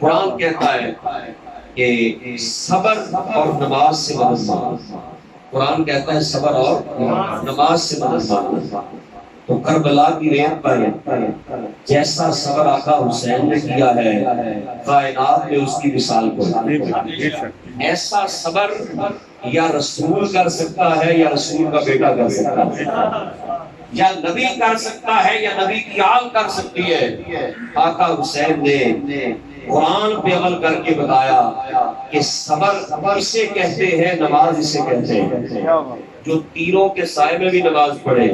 قرآن کہتا ہے کہ صبر اور نماز سے مدد مانگو. قرآن کہتا ہے صبر اور نماز سے مدد مانگو. تو کربلا کی ریت پر جیسا صبر آقا حسین نے کیا ہے کائنات میں اس کی مثال کوئی. ایسا صبر یا رسول کر سکتا ہے یا رسول کا بیٹا کر سکتا ہے, یا نبی کر سکتا ہے یا نبی کی آل کر سکتی ہے. آقا حسین نے قرآن پہ عمل کر کے بتایا کہ صبر اسے کہتے ہیں, نماز اسے کہتے ہیں. جو تیروں کے سائے میں بھی نماز پڑھے,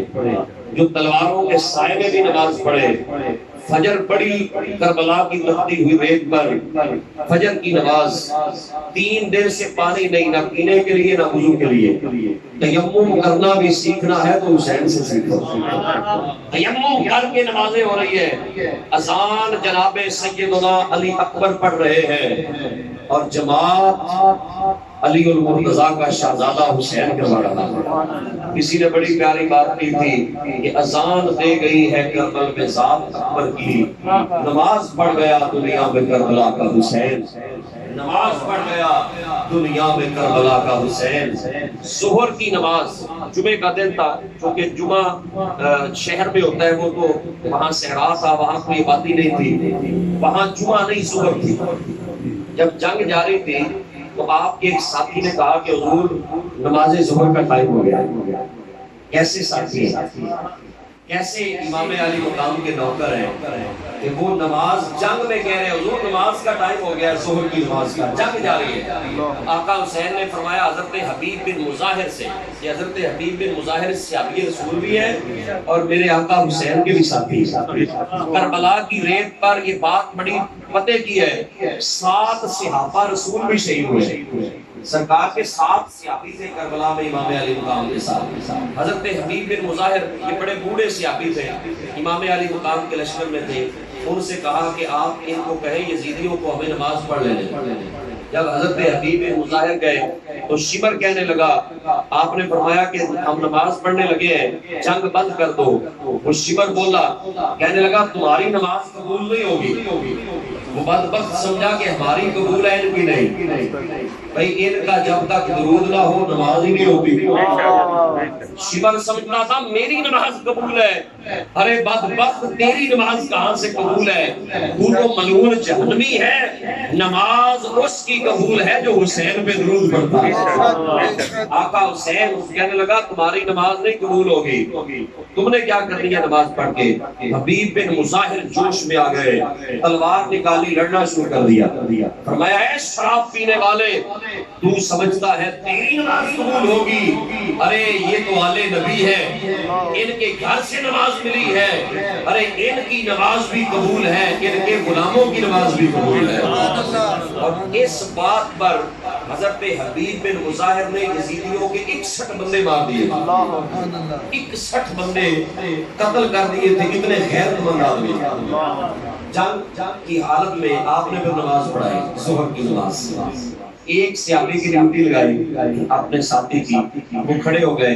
جو تلواروں کے سائے میں بھی نماز پڑھے, فجر پڑھی کربلا کی تپتی ہوئی ریت پر, فجر کی نماز, 3 دن سے پانی نہیں, نہ پینے کے لیے نہ وضو کے لیے. تیمم کرنا بھی سیکھنا ہے تو حسین سے سیکھو. تیمم کر کے نمازیں ہو رہی ہے, اذان جناب سیدنا علی اکبر پڑھ رہے ہیں اور جماعت علی المرتضیٰ کا شہزادہ حسین کروا رہا ہے. کسی نے بڑی پیاری بات کی تھی کہ اذان دے گئی ہے کربلا میں ذات اکبر کی, نماز پڑھ گیا دنیا میں کربلا کا حسین. نماز پڑھ گیا دنیا میں کربلا کا حسین. ظہر کی نماز, جمعے کا دن تھا, چونکہ جمعہ شہر میں ہوتا ہے, وہ تو وہاں صحرا تھا, وہاں کوئی آبادی نہیں تھی, وہاں جمعہ نہیں ظہر تھی. جب جنگ جاری تھی تو آپ کے ایک ساتھی نے کہا کہ حضور نماز ظہر کا ٹائم ہو گیا. کیسے ساتھی ہیں, کیسے امام علی مقام کے نوکر ہیں کہ وہ نماز جنگ میں کہہ رہے ہیں حضور نماز کا ٹائم ہو گیا, ظہر کی نماز کا, جنگ جاری ہے. آقا حسین نے فرمایا حضرت حبیب بن مظاہر سے, یہ حضرت حبیب بن مظاہر صحابی رسول بھی ہے اور میرے آقا حسین کے بھی ساتھی. کربلا کی ریت پر یہ بات بڑی پتے کی ہے, 7 صحابہ رسول بھی شہید ہوئے. سرکار کے 7 صحابی تھے کربلا میں امام علی مقام کے ساتھ. حضرت حبیب بن مظاہر یہ بڑے بوڑھے صحابی تھے, امام علی مقام کے لشکر میں تھے. ان سے کہا کہ آپ ان کو کہیں یزیدیوں کو ہمیں نماز پڑھ لینے. جب حضرت حبیب بن مظاہر گئے تو شمر کہنے لگا, آپ نے فرمایا کہ ہم نماز پڑھنے لگے ہیں, جنگ بند کر دو. وہ شمر بولا, کہنے لگا تمہاری نماز قبول نہیں ہوگی. وہ بدبخت سمجھا کہ ہماری قبول ہے ان کی نہیں. بھئی ان کا جب تک درود نہ ہو نماز ہی نہیں ہوتی. شمر سمجھنا تھا میری نماز قبول ہے, ارے بدبخت تیری نماز کہاں سے قبول ہے, وہ تو ملعون جہنمی ہے. نماز اس کی قبول ہے جو حسین پہ درود پڑھتا ہے. آقا حسین کہنے لگا تمہاری نماز نہیں قبول ہوگی, تم نے کیا کر دیا نماز پڑھ کے. حبیب بن مظاہر جوش میں آ گئے, تلوار نکالی, لڑنا شروع کر دیا. فرمایا اے شراب پینے والے, تو سمجھتا ہے تیری نماز قبول ہوگی, ارے یہ تو آلے نبی ہے, ان کے گھر سے نماز ملی ہے, ارے ان کی نماز بھی قبول ہے, ان کے غلاموں کی نماز بھی قبول ہے. اور اس بات پر حضرت حبیب بن مظاہر نے یزیدیوں کے 61 بندے مار دیے. 61 بندے قتل کر دیے تھے, اتنے غیرت مند آدمی. جنگ کی حالت میں آپ نے پھر نماز پڑھائی, ظہر کی نماز. ایک صحابی کی ڈیوٹی لگائی اپنے ساتھی کی, وہ کھڑے ہو گئے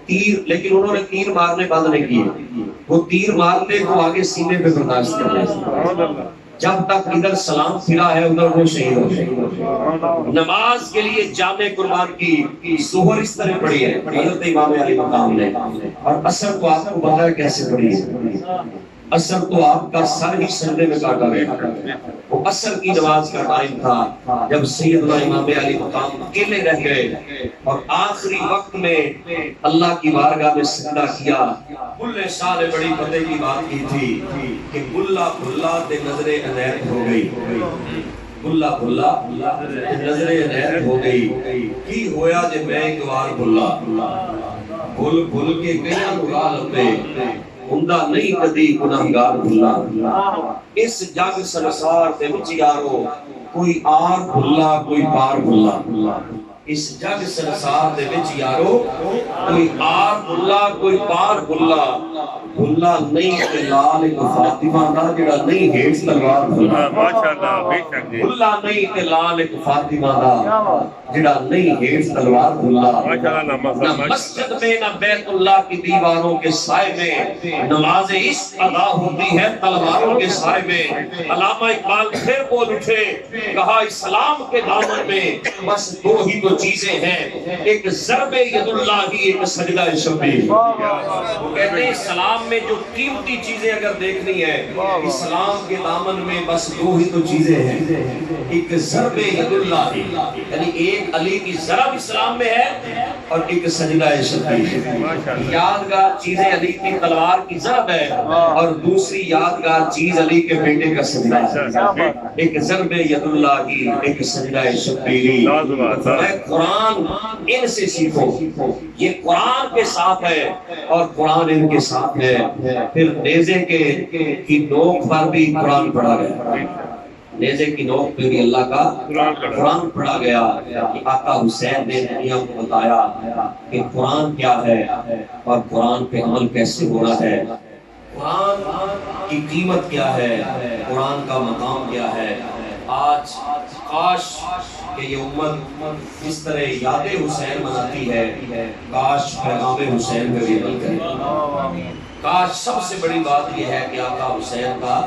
تیر, لیکن انہوں نے تیر مارنے بند نہیں کیے. وہ تیر مارتے تو آگے سینے پہ برداشت کر رہے, جب تک ادھر سلام پھرا ہے ادھر وہ شہید ہو گئے. نماز کے لیے جامع قربان کی. ظہر اس طرح پڑھی ہے حضرت امام علی مقام نے, اور عصر تو آپ کو پتہ ہے کیسے پڑھی ہے. عصر تو آپ کا سر ہی سجدے میں کاٹا گیا. وہ عصر کی نماز کا ٹائم تھا جب سیدنا امام علی مقام اکیلے رہ گئے اور آخری وقت میں اللہ کی بارگاہ میں سجدہ کیا. بلے شاہ نے بڑی فتح کی بات کی تھی کہ بلا بلا تے نظر عنایت ہو گئی. بلا بلا نظر عنایت ہو گئی. کی ہویا جے میں ایک بار بلا بھول بھول کے گیا گناہ لمبے, ہوندا نہیں کدی گناہگار بھلا. اس جگ سنسار دے وچ یارو کوئی آر بھلا کوئی پار بھلا. اس جگ سنسار دے وچ یارو کوئی آر بلا کوئی پار بلا بلا نہیں تے لال ایک فاطمہ دا جڑا نہیں ہیٹ تلوار بلا ماشاءاللہ بے شک جی بلا نہیں تے لال ایک فاطمہ دا جڑا نہیں ہیٹ تلوار بلا نہ مسجد میں نہ بیت اللہ کی دیواروں کے سائے میں نماز عشق ادا ہوتی ہے تلواروں کے سائے میں علامہ اقبال پھر بول اٹھے کہا اسلام کے دامن میں بس دو ہی تو چیزیں ہیں ایک ضرب ید اللہ ہی ایک سجدہ شبیر وہ کہتے ہیں اسلام میں جو قیمتی چیزیں اگر دیکھنی ہے اسلام کے دامن میں بس دو ہی تو چیزیں ہیں ایک ضرب ید اللہ ہی یعنی ایک علی کی ضرب اسلام میں ہے اور ایک سجدہ شبیر یادگار چیزیں علی کی تلوار کی ضرب ہے اور دوسری یادگار چیز علی کے بیٹے کا سجدہ ہے ایک ضرب ید اللہ کی ایک سجدہ شبیری قرآن ان سے سیکھو یہ قرآن کے ساتھ ہے اور قرآن ان کے ساتھ ہے پھر نیزے کی نوک پر بھی قرآن پڑھا گیا نیزے کی نوک پہ بھی اللہ کا قرآن پڑھا گیا کہ آقا حسین نے دنیا کو بتایا کہ قرآن کیا ہے اور قرآن پہ عمل کیسے ہو رہا ہے قرآن کی قیمت کیا ہے قرآن کا مقام کیا ہے آج کاش کہ یہ امت اس طرح یاد حسین مناتی ہے کاش پیغام حسین میں بھی عمل کرے کاش سب سے بڑی بات یہ ہے کہ آقا حسین کا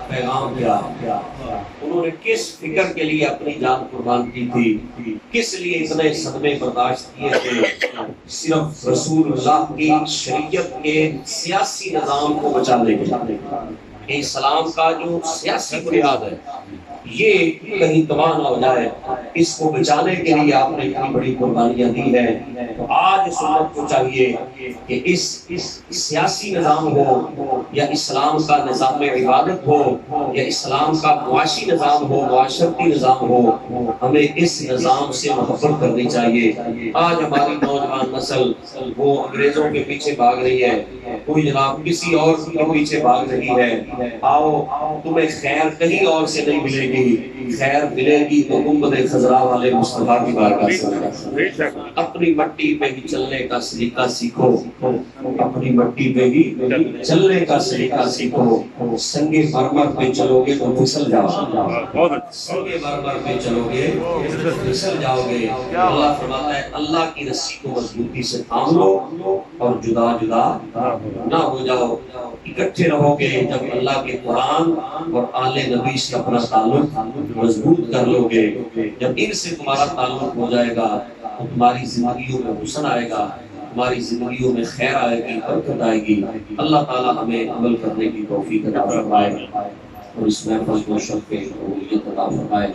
پیغام کیا انہوں نے کس فکر کے لیے اپنی جان قربان کی تھی کس لیے اتنے صدمے برداشت کیے تھے صرف رسول اللہ کی شریعت کے سیاسی نظام کو بچانے کے لیے اسلام کا جو سیاسی بنیاد ہے یہ کہیں تباہ نہ ہو جائے اس کو بچانے کے لیے آپ نے اتنی بڑی قربانیاں دی ہیں تو آج اس امت کو چاہیے کہ اس سیاسی نظام ہو یا اسلام کا نظام عبادت ہو یا اسلام کا معاشی نظام ہو معاشرتی نظام ہو ہمیں اس نظام سے محبت کرنی چاہیے آج ہماری نوجوان نسل وہ انگریزوں کے پیچھے بھاگ رہی ہے کوئی جناب کسی اور کے پیچھے بھاگ رہی ہے آؤ تمہیں خیر کہیں اور سے نہیں ملے گی خیر ملے گی تو گنبد خضرا والے مصطفیٰ کی بارگاہ سے اپنی مٹی پہ ہی چلنے کا سلیقہ سیکھو اپنی مٹی پہ ہی چلنے کا سلیقہ سیکھو سنگے مرمر پہ چلو گے تو پھسل جاؤ سنگے مرمر پہ چلو گے پھسل جاؤ گے اللہ فرماتا ہے اللہ کی رسی کو مضبوطی سے تھام لو اور جدا جدا نہ ہو جاؤ اکٹھے رہو گے جب اللہ کے قرآن اور آل نبی سے اپنا تعلق مضبوط کر لو گے جب ان سے تمہارا تعلق ہو جائے گا تو تمہاری زندگیوں میں حسن آئے گا تمہاری زندگیوں میں خیر آئے گی برکت آئے گی اللہ تعالی ہمیں عمل کرنے کی توفیق عطا فرمائے اور اس محفل کو شرف قبولیت عطا فرمائے